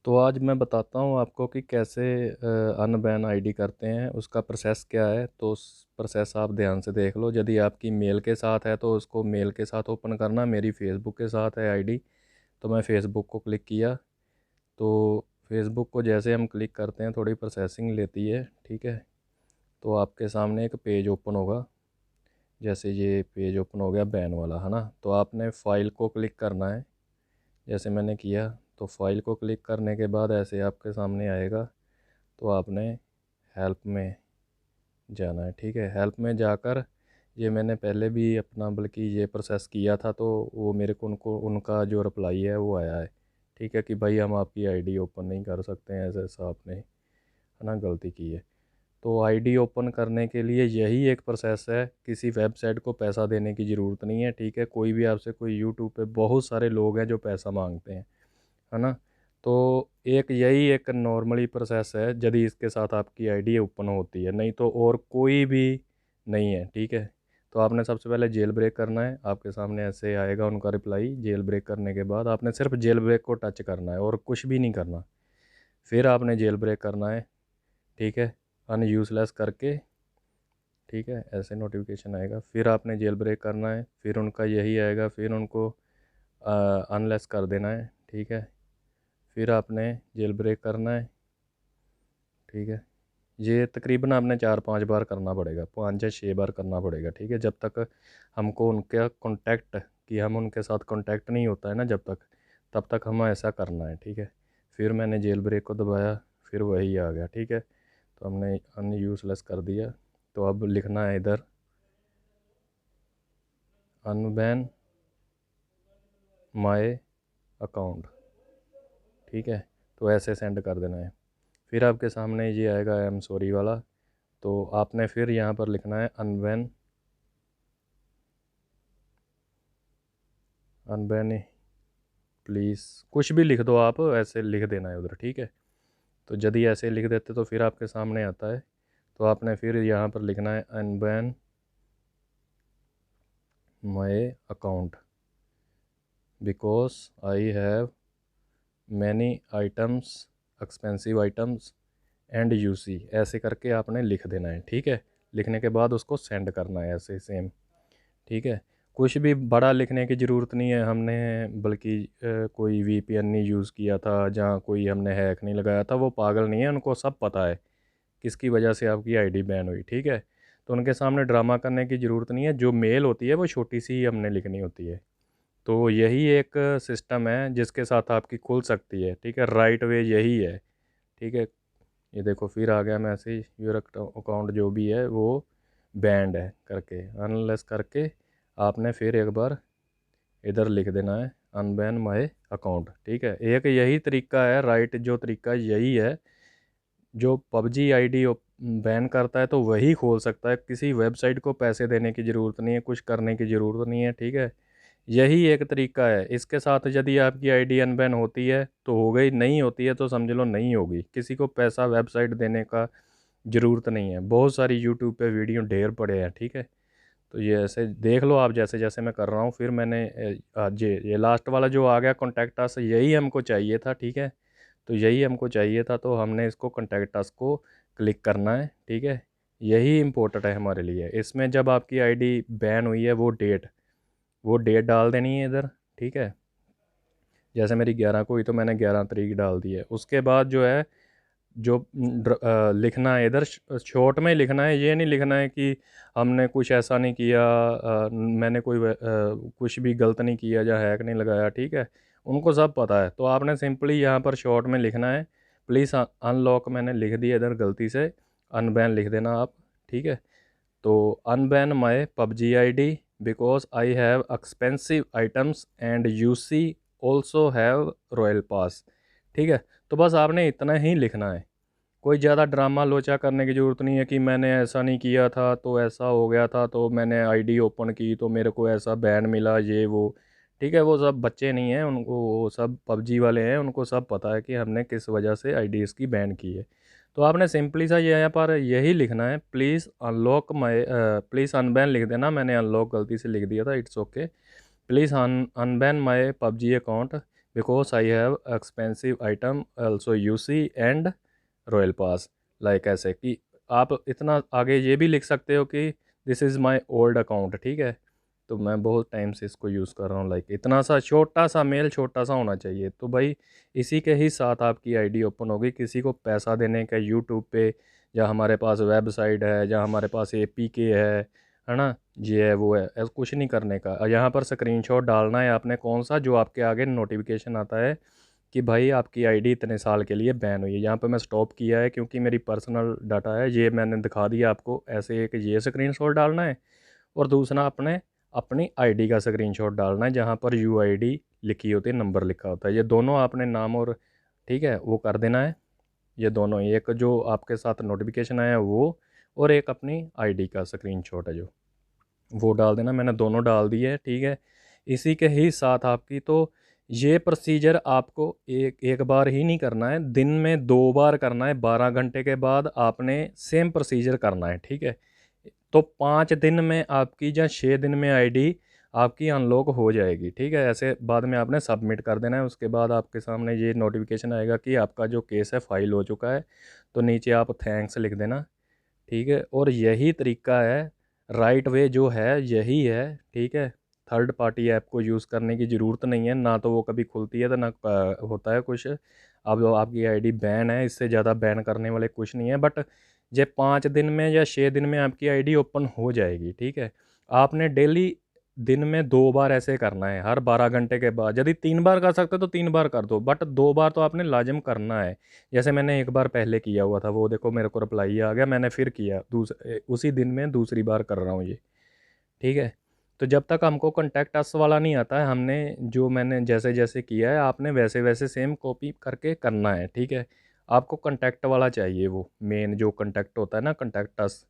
तो आज मैं बताता हूँ आपको कि कैसे अनबैन आईडी करते हैं, उसका प्रोसेस क्या है। तो उस प्रोसेस आप ध्यान से देख लो। यदि आपकी मेल के साथ है तो उसको मेल के साथ ओपन करना। मेरी फेसबुक के साथ है आईडी, तो मैं फेसबुक को क्लिक किया। तो फेसबुक को जैसे हम क्लिक करते हैं थोड़ी प्रोसेसिंग लेती है, ठीक है। तो आपके सामने एक पेज ओपन होगा। जैसे ये पेज ओपन हो गया बैन वाला, है ना। तो आपने फ़ाइल को क्लिक करना है, जैसे मैंने किया। तो फाइल को क्लिक करने के बाद ऐसे आपके सामने आएगा। तो आपने हेल्प में जाना है, ठीक है। हेल्प में जाकर ये मैंने पहले भी अपना बल्कि ये प्रोसेस किया था, तो वो मेरे को उनका जो रिप्लाई है वो आया है, ठीक है, कि भाई हम आपकी आईडी ओपन नहीं कर सकते हैं, ऐसा ऐसा आपने, है ना, गलती की है। तो आईडी ओपन करने के लिए यही एक प्रोसेस है। किसी वेबसाइट को पैसा देने की ज़रूरत नहीं है, ठीक है। कोई भी आपसे कोई यूट्यूब पे बहुत सारे लोग हैं जो पैसा मांगते हैं, है ना। तो एक यही एक नॉर्मली प्रोसेस है यदि इसके साथ आपकी आईडी ओपन होती है, नहीं तो और कोई भी नहीं है, ठीक है। तो आपने सबसे पहले जेल ब्रेक करना है। आपके सामने ऐसे आएगा उनका रिप्लाई। जेल ब्रेक करने के बाद आपने सिर्फ जेल ब्रेक को टच करना है और कुछ भी नहीं करना। फिर आपने जेल ब्रेक करना है, ठीक है, अनयूजलेस करके, ठीक है। ऐसे नोटिफिकेशन आएगा। फिर आपने जेल ब्रेक करना है, फिर उनका यही आएगा, फिर उनको अनलेस कर देना है, ठीक है। फिर आपने जेल ब्रेक करना है, ठीक है। ये तकरीबन आपने 4-5 बार करना पड़ेगा, 5 या 6 बार करना पड़ेगा, ठीक है। जब तक हमको उनका कांटेक्ट, कि हम उनके साथ कांटेक्ट नहीं होता है ना जब तक, तब तक हमें ऐसा करना है, ठीक है। फिर मैंने जेल ब्रेक को दबाया, फिर वही आ गया, ठीक है। तो हमने अनयूजलेस कर दिया। तो अब लिखना है इधर अनबैन माय अकाउंट, ठीक है। तो ऐसे सेंड कर देना है। फिर आपके सामने ये आएगा आई एम सॉरी वाला। तो आपने फिर यहाँ पर लिखना है अनबैन अनबैन प्लीज़, कुछ भी लिख दो आप, ऐसे लिख देना है उधर, ठीक है। तो यदि ऐसे लिख देते तो फिर आपके सामने आता है। तो आपने फिर यहाँ पर लिखना है unban my account because I have many items, expensive items and UC, ऐसे करके आपने लिख देना है, ठीक है। लिखने के बाद उसको सेंड करना है ऐसे सेम, ठीक है। कुछ भी बड़ा लिखने की ज़रूरत नहीं है हमने, बल्कि कोई वीपीएन नहीं यूज़ किया था, जहाँ कोई हमने हैक नहीं लगाया था। वो पागल नहीं है, उनको सब पता है किसकी वजह से आपकी आईडी बैन हुई, ठीक है। तो उनके सामने ड्रामा करने की ज़रूरत नहीं है। जो मेल होती है वो छोटी सी ही हमने लिखनी होती है। तो यही एक सिस्टम है जिसके साथ आपकी खुल सकती है, ठीक है। राइट वे यही है, ठीक है। ये देखो फिर आ गया मैसेज, योर अकाउंट जो भी है वो बैंड है करके, अनलेस करके आपने फिर एक बार इधर लिख देना है अनबैन माय अकाउंट, ठीक है। एक यही तरीका है, राइट जो तरीका यही है। जो पबजी आईडी बैन करता है तो वही खोल सकता है। किसी वेबसाइट को पैसे देने की ज़रूरत नहीं है, कुछ करने की ज़रूरत नहीं है, ठीक है। यही एक तरीका है। इसके साथ यदि आपकी आईडी अनबैन होती है तो हो गई, नहीं होती है तो समझ लो नहीं होगी। किसी को पैसा वेबसाइट देने का ज़रूरत नहीं है। बहुत सारी यूट्यूब पे वीडियो ढेर पड़े हैं, ठीक है। तो ये ऐसे देख लो आप, जैसे जैसे मैं कर रहा हूँ। फिर मैंने आज ये लास्ट वाला जो आ गया कॉन्टैक्ट अस, यही हमको चाहिए था, ठीक है। तो यही हमको चाहिए था, तो हमने इसको कॉन्टैक्ट अस को क्लिक करना है, ठीक है। यही इम्पोर्टेंट है हमारे लिए। इसमें जब आपकी आईडी बैन हुई है वो डेट डाल देनी है इधर, ठीक है। जैसे मेरी 11 को हुई तो मैंने 11 तारीख डाल दी है। उसके बाद जो है जो लिखना है इधर शॉर्ट में लिखना है। ये नहीं लिखना है कि हमने कुछ ऐसा नहीं किया, मैंने कोई कुछ भी गलत नहीं किया या हैक नहीं लगाया, ठीक है। उनको सब पता है। तो आपने सिंपली यहाँ पर शॉर्ट में लिखना है प्लीज़ अनलॉक, मैंने लिख दिया इधर गलती से, अनबैन लिख देना आप, ठीक है। तो unban my PUBG ID because I have expensive items and UC also have royal pass, ठीक है। तो बस आपने इतना ही लिखना है। कोई ज़्यादा ड्रामा लोचा करने की ज़रूरत नहीं है कि मैंने ऐसा नहीं किया था तो ऐसा हो गया था, तो मैंने आईडी ओपन की तो मेरे को ऐसा बैन मिला, ये वो, ठीक है। वो सब बच्चे नहीं हैं, उनको वो सब पबजी वाले हैं, उनको सब पता है कि हमने किस वजह से आईडी इसकी बैन की है। तो आपने सिंपली सा ये यहाँ पर यही लिखना है please unlock my, please unban लिख देना। मैंने अनलॉक गलती से लिख दिया था, it's okay. Please unban my PUBG account because I have expensive item also UC and royal pass. Like ऐसे कि आप इतना आगे ये भी लिख सकते हो कि this is my old account, ठीक है। तो मैं बहुत टाइम से इसको यूज़ कर रहा हूँ, लाइक इतना सा छोटा सा मेल छोटा सा होना चाहिए। तो भाई इसी के ही साथ आपकी आईडी ओपन होगी। किसी को पैसा देने का यूट्यूब पे, या हमारे पास वेबसाइट है, या हमारे पास एपीके है ना, ये है वो है, ऐसा कुछ नहीं करने का। यहाँ पर स्क्रीनशॉट डालना है आपने कौन सा, जो आपके आगे नोटिफिकेशन आता है कि भाई आपकी आईडी इतने साल के लिए बैन हुई है। यहाँ पे मैं स्टॉप किया है क्योंकि मेरी पर्सनल डाटा है, ये मैंने दिखा दिया आपको। ऐसे एक ये स्क्रीनशॉट डालना है, और दूसरा अपने अपनी आईडी का स्क्रीनशॉट डालना है, जहाँ पर यूआईडी लिखी होती है, नंबर लिखा होता है। ये दोनों आपने नाम और ठीक है वो कर देना है। ये दोनों, एक जो आपके साथ नोटिफिकेशन आया है वो, और एक अपनी आईडी का स्क्रीनशॉट है जो, वो डाल देना। मैंने दोनों डाल दिए है, ठीक है। इसी के ही साथ आपकी तो ये प्रोसीजर आपको एक एक बार ही नहीं करना है, दिन में 2 बार करना है। 12 घंटे के बाद आपने सेम प्रोसीजर करना है, ठीक है। तो 5 दिन में आपकी या 6 दिन में आईडी आपकी अनलॉक हो जाएगी, ठीक है। ऐसे बाद में आपने सबमिट कर देना है। उसके बाद आपके सामने ये नोटिफिकेशन आएगा कि आपका जो केस है फाइल हो चुका है। तो नीचे आप थैंक्स लिख देना, ठीक है। और यही तरीका है, राइट वे जो है यही है, ठीक है। थर्ड पार्टी ऐप को यूज़ करने की ज़रूरत नहीं है, ना तो वो कभी खुलती है तो ना होता है कुछ। अब आपकी आईडी बैन है, इससे ज़्यादा बैन करने वाले कुछ नहीं है। बट ये 5 दिन में या 6 दिन में आपकी आईडी ओपन हो जाएगी, ठीक है। आपने डेली दिन में 2 बार ऐसे करना है, हर 12 घंटे के बाद। यदि 3 बार कर सकते हो तो 3 बार कर दो, बट 2 बार तो आपने लाजिम करना है। जैसे मैंने एक बार पहले किया हुआ था, वो देखो मेरे को रिप्लाई आ गया, मैंने फिर किया उसी दिन में दूसरी बार कर रहा हूँ ये, ठीक है। तो जब तक हमको कॉन्टैक्ट अस वाला नहीं आता है, हमने जो मैंने जैसे जैसे किया है आपने वैसे वैसे सेम कॉपी करके करना है, ठीक है। आपको कॉन्टैक्ट वाला चाहिए, वो मेन जो कॉन्टैक्ट होता है ना, कॉन्टैक्ट अस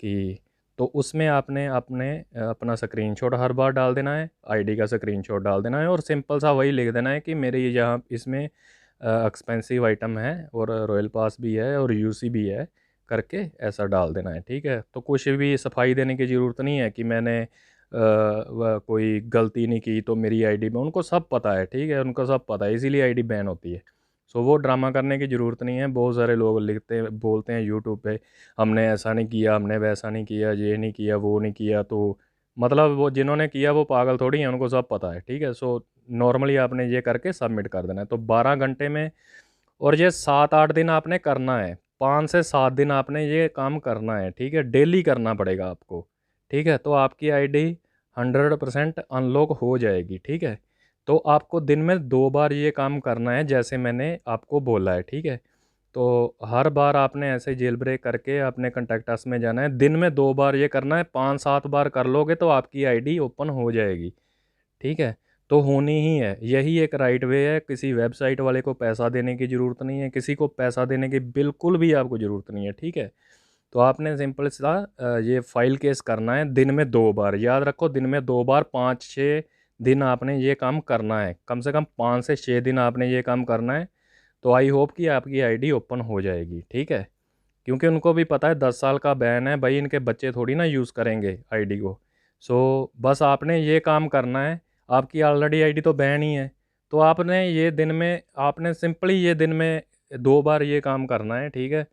की। तो उसमें आपने अपने अपना स्क्रीनशॉट हर बार डाल देना है, आईडी का स्क्रीनशॉट डाल देना है, और सिंपल सा वही लिख देना है कि मेरे ये यहाँ इसमें एक्सपेंसिव आइटम है, और रॉयल पास भी है, और यूसी भी है, करके ऐसा डाल देना है, ठीक है। तो कुछ भी सफाई देने की ज़रूरत नहीं है कि मैंने कोई गलती नहीं की तो मेरी आईडी में, उनको सब पता है, ठीक है। उनको सब पता है, इसीलिए आईडी बैन होती है। सो वो ड्रामा करने की ज़रूरत नहीं है। बहुत सारे लोग लिखते बोलते हैं यूट्यूब पे, हमने ऐसा नहीं किया, हमने वैसा नहीं किया, ये नहीं किया, वो नहीं किया। तो मतलब वो जिन्होंने किया वो पागल थोड़ी हैं, उनको सब पता है, ठीक है। सो नॉर्मली आपने ये करके सबमिट कर देना है। तो 12 घंटे में, और ये 7-8 दिन आपने करना है, 5 से 7 दिन आपने ये काम करना है, ठीक है। डेली करना पड़ेगा आपको, ठीक है। तो आपकी आईडी 100% अनलॉक हो जाएगी, ठीक है। तो आपको दिन में 2 बार ये काम करना है, जैसे मैंने आपको बोला है, ठीक है। तो हर बार आपने ऐसे जेल ब्रेक करके अपने कॉन्टैक्ट अस में जाना है, दिन में 2 बार ये करना है। 5-7 बार कर लोगे तो आपकी आईडी ओपन हो जाएगी, ठीक है। तो होनी ही है, यही एक राइट वे है। किसी वेबसाइट वाले को पैसा देने की ज़रूरत नहीं है, किसी को पैसा देने की बिल्कुल भी आपको ज़रूरत नहीं है, ठीक है। तो आपने सिंपल सा ये फाइल केस करना है दिन में 2 बार, याद रखो, दिन में 2 बार, 5-6 दिन आपने ये काम करना है, कम से कम 5 से 6 दिन आपने ये काम करना है। तो आई होप कि आपकी आईडी ओपन हो जाएगी, ठीक है। क्योंकि उनको भी पता है 10 साल का बैन है भाई, इनके बच्चे थोड़ी ना यूज़ करेंगे आईडी को। सो बस आपने ये काम करना है। आपकी ऑलरेडी आईडी तो बैन ही है, तो आपने ये दिन में, आपने सिंपली ये दिन में 2 बार ये काम करना है, ठीक है।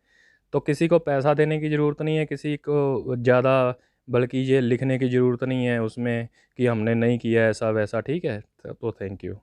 तो किसी को पैसा देने की ज़रूरत नहीं है, किसी को ज़्यादा, बल्कि ये लिखने की ज़रूरत नहीं है उसमें कि हमने नहीं किया ऐसा वैसा, ठीक है। तो थैंक यू।